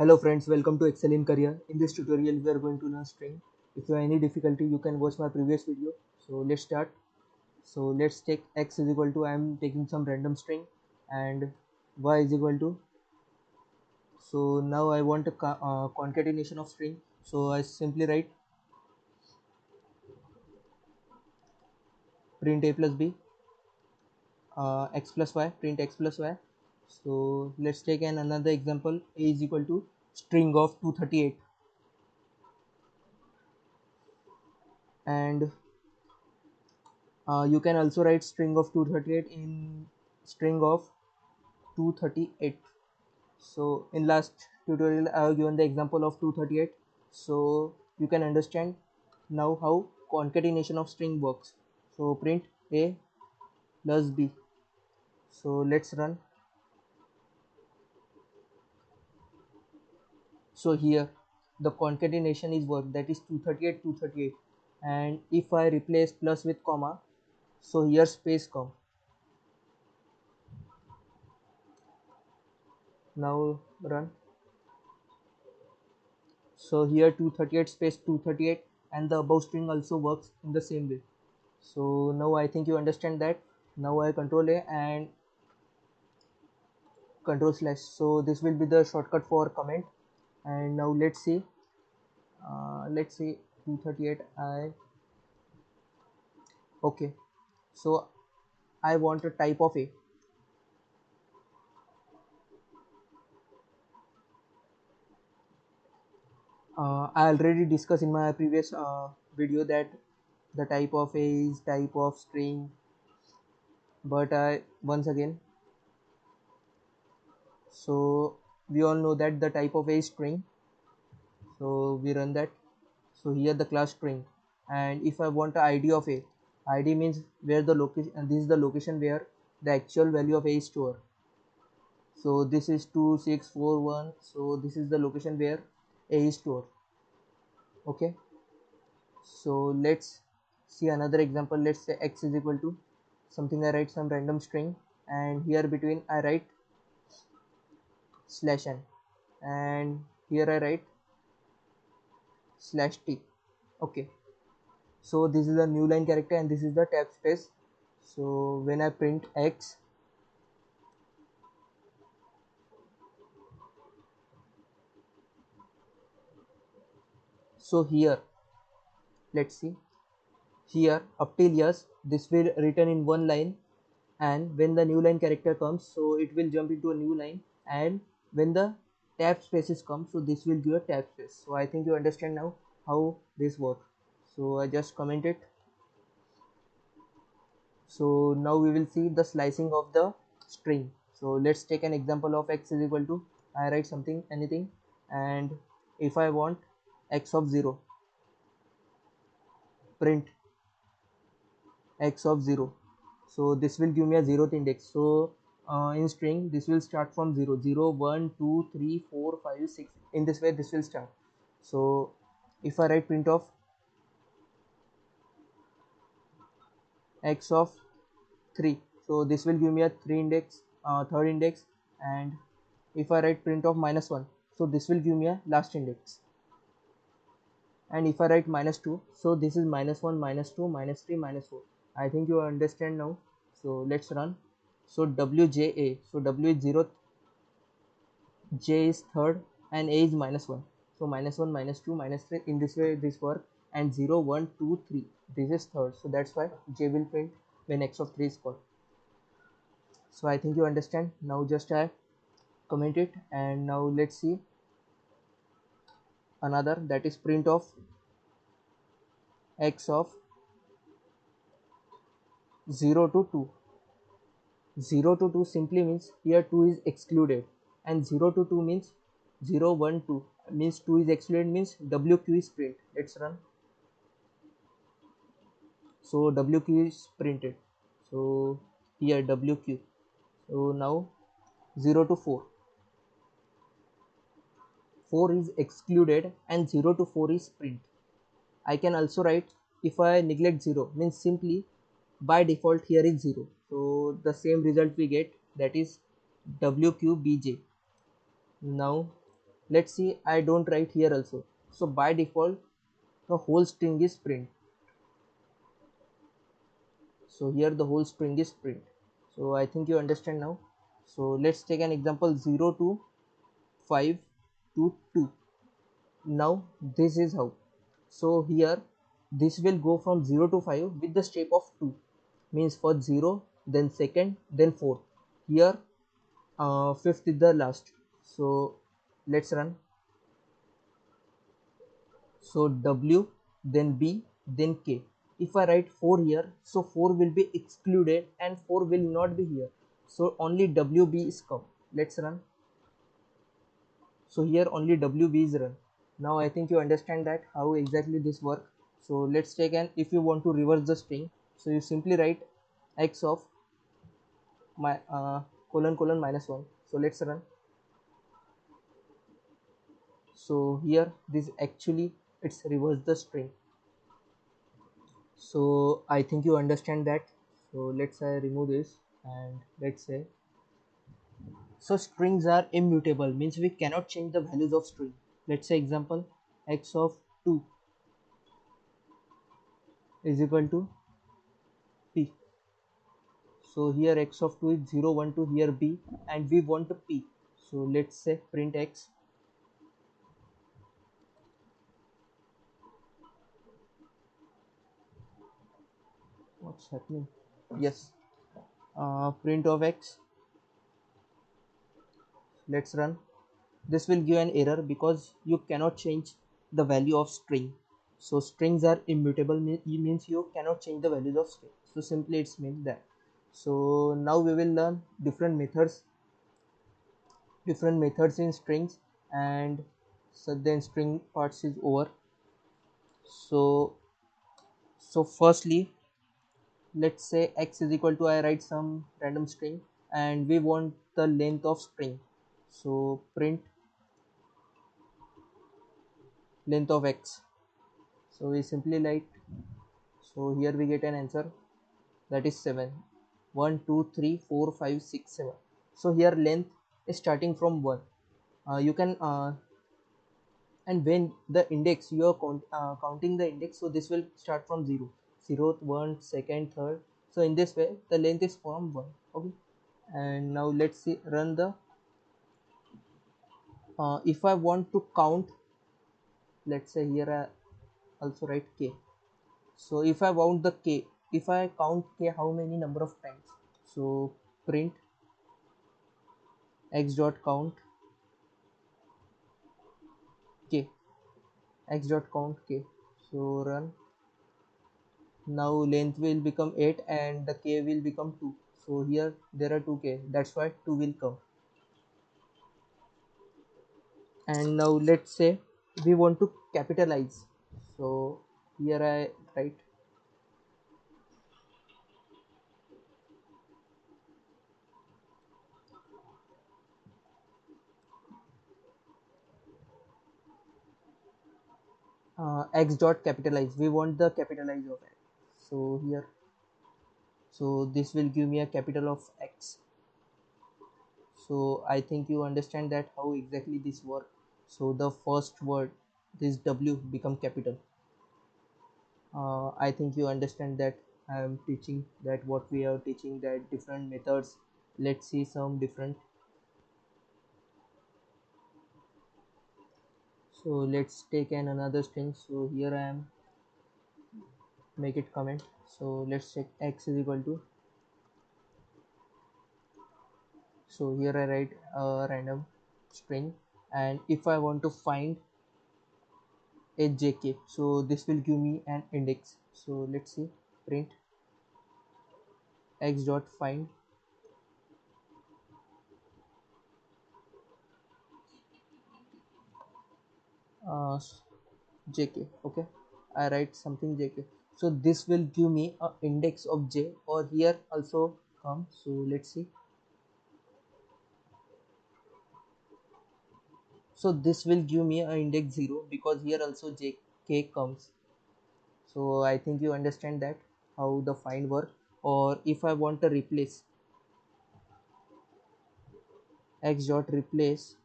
Hello friends, welcome to Excel in Career. In this tutorial, we are going to learn string. If you have any difficulty, you can watch my previous video. So let's start. So let's take x is equal to, I am taking some random string, and y is equal to. So now I want a concatenation of string. So I simply write print a plus b, x plus y, print x plus y. So let's take another example. A is equal to string of 238, and you can also write string of 238 in string of 238. So in last tutorial I have given the example of 238, so you can understand now how concatenation of string works. So print a plus b. So let's run. So here the concatenation is work, that is 238 238, and if I replace plus with comma, so here space come. Now run. So here 238 space 238, and the above string also works in the same way. So now I think you understand that. Now I control A and control slash, so this will be the shortcut for comment. And now let's see 238 I. Okay, so I want a type of A. I already discussed in my previous video that the type of A is type of string, but I once again, so we all know that the type of A is string, so we run that. So here the class string, and if I want a id of A, id means where the location, and this is the location where the actual value of A is stored. So this is 2641, so this is the location where A is stored. Okay, so let's see another example. Let's say x is equal to something, I write some random string, and here between I write slash n, and here I write slash t. Okay, so this is a new line character and this is the tab space. So when I print x, so here let's see, here up till yes this will written in one line, and when the new line character comes, so it will jump into a new line, and when the tab spaces come, so this will give a tab space. So I think you understand now how this works. So I just comment it. So now we will see the slicing of the string. So let's take an example of x is equal to, I write something anything, and if I want x of 0, print x of 0, so this will give me a 0th index. So in string this will start from 0 0 1 2 3 4 5 6, in this way this will start. So if I write print of x of 3, so this will give me a 3 index, third index, and if I write print of -1, so this will give me a last index. And if I write -2, so this is -1 -2 -3 -4. I think you understand now. So let's run. So wja, so w is 0th, j is third, and a is -1. So -1 -2 -3, in this way this work, and 0 1 2 3, this is third, so that's why j will print when x of 3 is called. So I think you understand now. Just I comment it, and now let's see another, that is print of x of 0 to 2. 0 to 2 simply means here 2 is excluded, and 0 to 2 means 0 1 2, means 2 is excluded, means wq is print. Let's run. So wq is printed. So here wq. So now 0 to 4, 4 is excluded, and 0 to 4 is print. I can also write, if I neglect 0 means simply by default here is 0, so the same result we get, that is wqbj. Now let's see, I don't write here also. So by default the whole string is print. So here the whole string is print. So I think you understand now. So let's take an example, 0 to 5 to 2. Now this is how. So here this will go from 0 to 5 with the shape of 2, means first 0, then second, then fourth. Here fifth is the last. So let's run. So W, then B, then K. If I write 4 here, so 4 will be excluded and 4 will not be here, so only WB is come. Let's run. So here only WB is run. Now I think you understand that how exactly this work. So let's take an, if you want to reverse the string, so you simply write x of my colon colon minus 1. So let's run. So here this actually it's reverse the string. So I think you understand that. So let's remove this, and let's say, so strings are immutable, means we cannot change the values of string. Let's say example, x of 2 is equal to p. So here x of 2 is 0 1 2, here b, and we want p. So let's say print x. What's happening? Yes, print of x. Let's run. This will give an error because you cannot change the value of string. So strings are immutable, means you cannot change the values of string. So simply it's means that. So now we will learn different methods in strings, and so then string parts is over. So firstly, let's say x is equal to, I write some random string and we want the length of string. So print length of x. So we simply write, so here we get an answer, that is 7. 1 2 3 4 5 6 7. So here length is starting from 1. You can and when the index you are counting the index, so this will start from 0, 0th, 1, 2nd, 3rd. So in this way the length is from 1. Okay, and now let's see, run the if I want to count, let's say here I also write k. So if I want the k, if I count k how many number of times, so print x dot count k, x dot count k. So run. Now length will become 8 and the k will become 2. So here there are 2k, that's why 2 will come. And now let's say we want to capitalize. So here I write x dot capitalize, we want the capitalize of x. So here, so this will give me a capital of x. So I think you understand that how exactly this work. So the first word, this w become capital. I think you understand that I am teaching that what we are teaching, that different methods. Let's see some different. So let's take an another string. So here I am make it comment. So let's check x is equal to, so here I write a random string, and if I want to find a jk, so this will give me an index. So let's see, print x dot find uh, jk. Okay, I write something jk. So this will give me a index of j, or here also come. So let's see. So this will give me a index 0 because here also jk comes. So I think you understand that how the find work. Or if I want to replace, x dot replace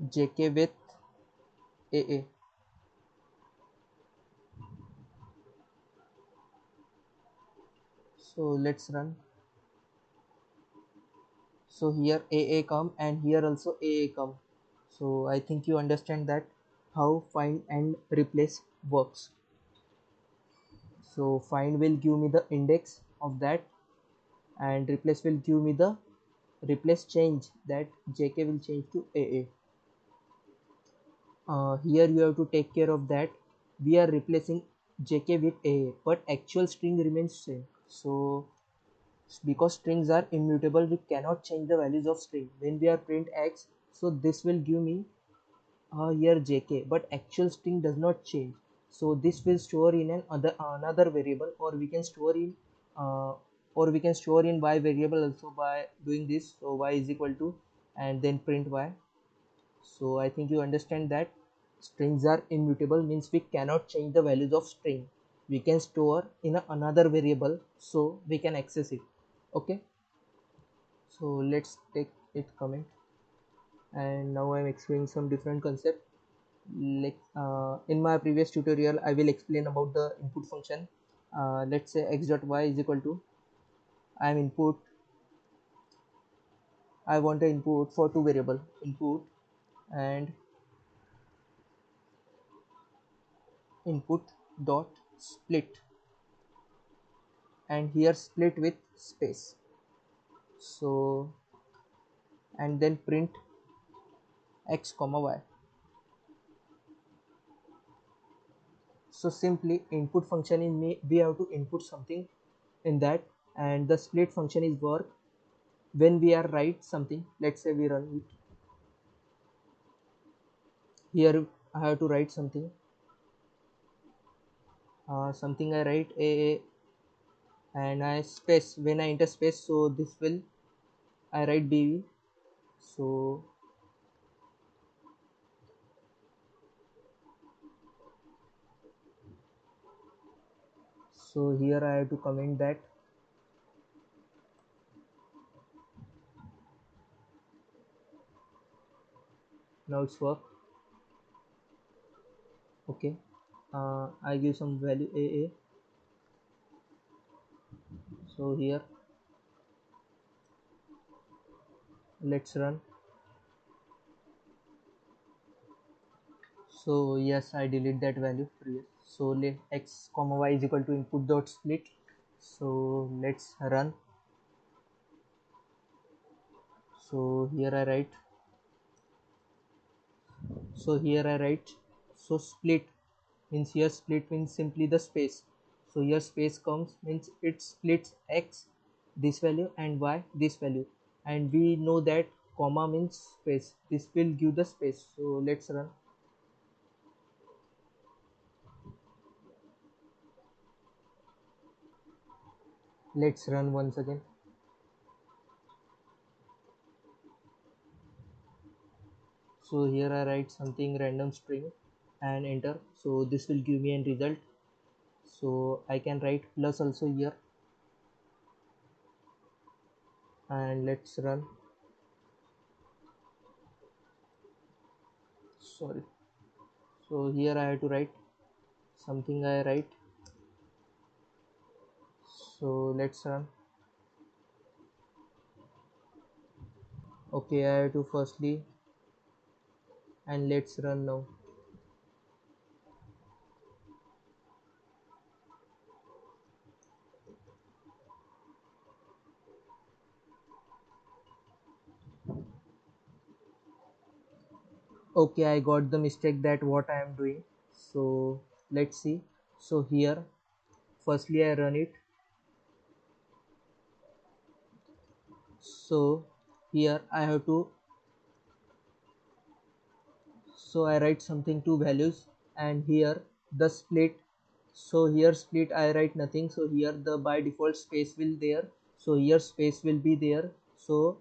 JK with AA. So let's run. So here AA come and here also AA come. So I think you understand that how find and replace works. So find will give me the index of that, and replace will give me the replace change, that JK will change to AA. Here you have to take care of that we are replacing JK with AA, but actual string remains same. So because strings are immutable, we cannot change the values of string. When we are print x, so this will give me here JK, but actual string does not change. So this will store in another variable, or we can store in uh, y variable also by doing this. So y is equal to, and then print y. So I think you understand that strings are immutable means we cannot change the values of string. We can store in another variable so we can access it. Okay, so let's take it comment, and now I'm explaining some different concept. Like in my previous tutorial I will explain about the input function. Let's say x dot y is equal to, I am input, I want the input for two variable input and input dot split, and here split with space. So and then print x comma y. So simply input function in me, we have to input something in that, and the split function is work when we are write something. Let's say we run it. Here I have to write something, something I write a, and I space, when I enter space, so this will I write bv. So here I have to comment that. Now it's work. Okay, I give some value a. So here let's run. So yes, I delete that value previous. So let x comma y is equal to input dot split. So let's run. So here I write, so split means, here split means simply the space. So here space comes means it splits x this value and y this value, and we know that comma means space, this will give the space. So let's run. Let's run once again. So here I write something random string and enter. So this will give me a result. So I can write plus also here, and let's run. Sorry. So here I have to write something, I write. So let's run. Okay, I have to firstly, and let's run now. Okay, I got the mistake that what I am doing. So let's see. So here firstly I run it. So here I have to, so I write something, two values, and here the split. So here split I write nothing, so here the by default space will there, so here space will be there. So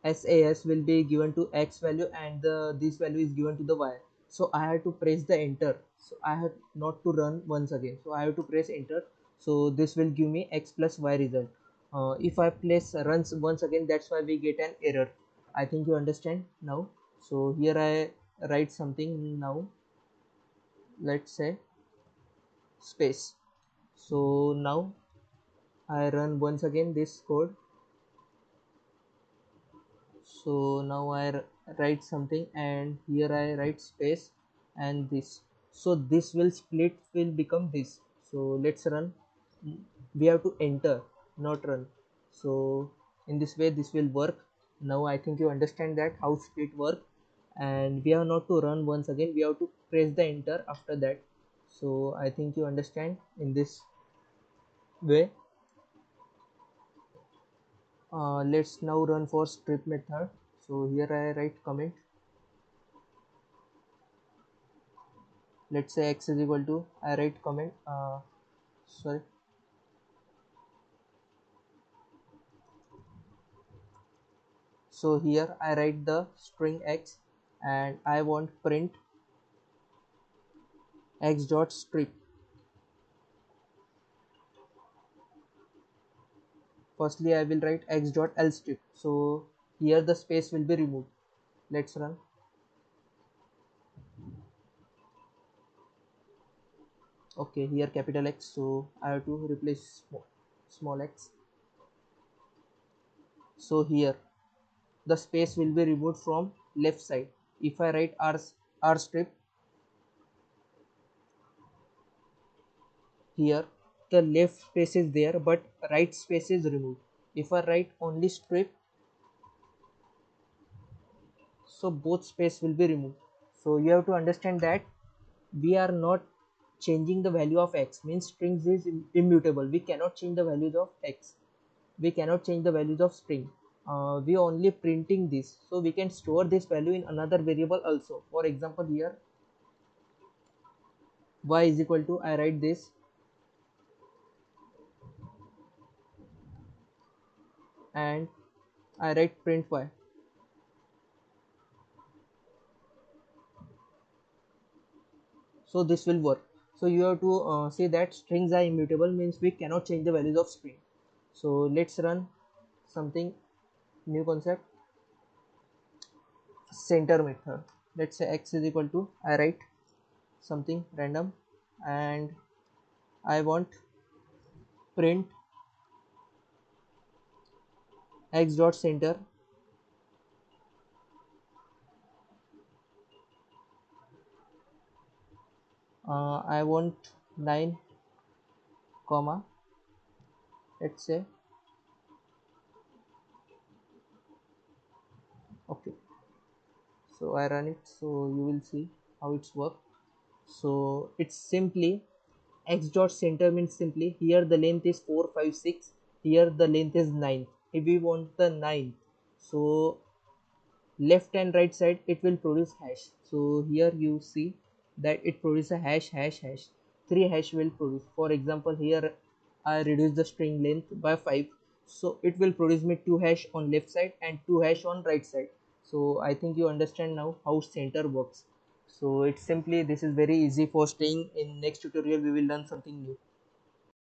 SAS will be given to x value, and this value is given to the y. So I have to press the enter, so I have not to run once again, so I have to press enter. So this will give me x plus y result. If I place runs once again, that's why we get an error. I think you understand now. So here I write something now, let's say space. So now I run once again this code. So now write something, and here I write space and this. So this will split, will become this. So let's run. We have to enter, not run. So in this way this will work. Now I think you understand that how split work, and we have not to run once again, we have to press the enter after that. So I think you understand in this way. Let's now run for strip method. So here I write comment. Let's say x is equal to, I write comment, sorry, so here I write the string x, and I want print x dot strip. Firstly I will write x dot l strip. So here the space will be removed. Let's run. Okay, here capital X, so I have to replace small x. So here the space will be removed from left side. If I write r strip, here the left space is there but right space is removed. If I write only strip, so both space will be removed. So you have to understand that we are not changing the value of x, means strings is immutable, we cannot change the values of x, we cannot change the values of string. We only printing this, so we can store this value in another variable also. For example, here y is equal to, I write this, and I write print y. So this will work. So you have to say that strings are immutable, means we cannot change the values of string. So let's run something new concept, center method. Let's say x is equal to, I write something random, and I want print x dot center. I want 9 comma, let's say. Okay, so I run it, so you will see how it's work. So it's simply x dot center, means simply here the length is 4 5 6, here the length is 9. If we want the 9, so left and right side it will produce hash. So here you see that it produces a hash hash hash, 3 hash will produce. For example, here I reduce the string length by 5, so it will produce me 2 hash on left side and 2 hash on right side. So I think you understand now how center works. So it's simply, this is very easy. For staying in next tutorial we will learn something new.